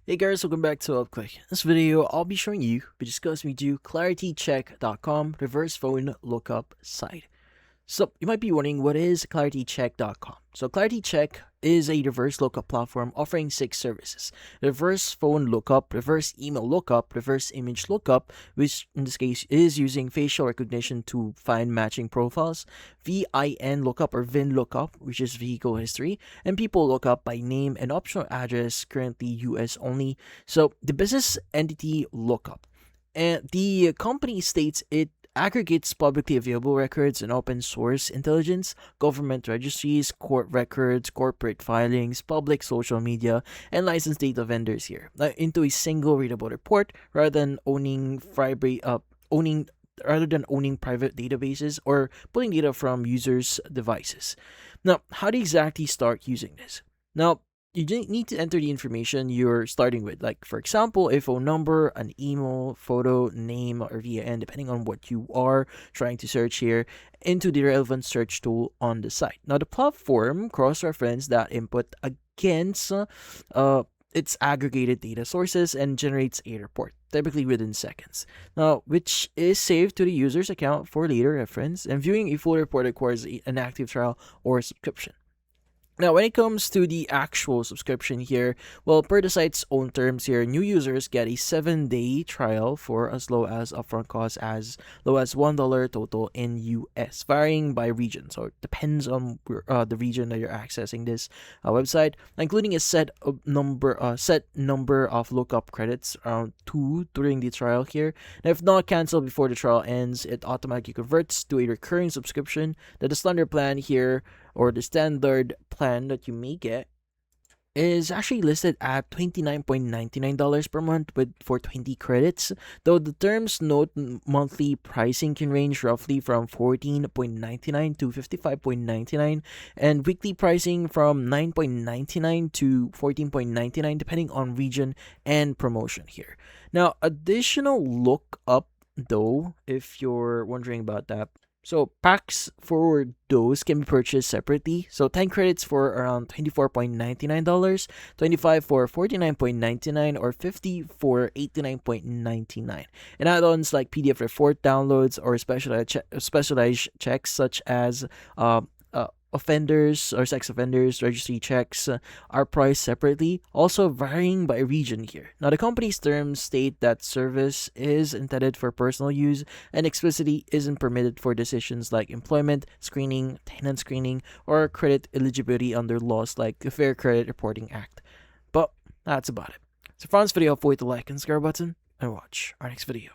Hey guys, welcome back to Upclick. In this video, I'll be showing you, discussing with you ClarityCheck.com reverse phone lookup site. So you might be wondering, what is ClarityCheck.com? So ClarityCheck is a reverse lookup platform offering 6 services: reverse phone lookup, reverse email lookup, reverse image lookup, which in this case is using facial recognition to find matching profiles, VIN lookup or VIN lookup, which is vehicle history, and people lookup by name and optional address, currently US only. So the business entity lookup. And the company states it aggregates publicly available records and open source intelligence, government registries, court records, corporate filings, public social media, and licensed data vendors here into a single readable report rather than owning private databases or pulling data from users' devices. Now, how do you exactly start using this? Now, you need to enter the information you're starting with, like for example, a phone number, an email, photo, name, or VIN, depending on what you are trying to search here, into the relevant search tool on the site. Now, the platform cross-references that input against its aggregated data sources and generates a report, typically within seconds. Now, which is saved to the user's account for later reference, and viewing a full report requires an active trial or subscription. Now, when it comes to the actual subscription here, well, per the site's own terms here, new users get a 7-day trial for as low as upfront cost as low as $1 total in US, varying by region. So it depends on the region that you're accessing this website, including a set number of lookup credits, around 2 during the trial here. Now, if not canceled before the trial ends, it automatically converts to a recurring subscription. That the standard plan here, or the standard plan that you may get, is actually listed at $29.99 per month for 20 credits, though the terms note monthly pricing can range roughly from $14.99 to $55.99, and weekly pricing from $9.99 to $14.99 depending on region and promotion here. Now, additional lookup though, if you're wondering about that, so packs for those can be purchased separately. So 10 credits for around $24.99, 25 for $49.99, or 50 for $89.99. And add-ons like PDF report downloads or specialized checks such as offenders or sex offenders registry checks are priced separately, also varying by region here. Now, the company's terms state that service is intended for personal use and explicitly isn't permitted for decisions like employment screening, tenant screening, or credit eligibility under laws like the Fair Credit Reporting Act. But that's about it. So for this video, hit the like and subscribe button and watch our next video.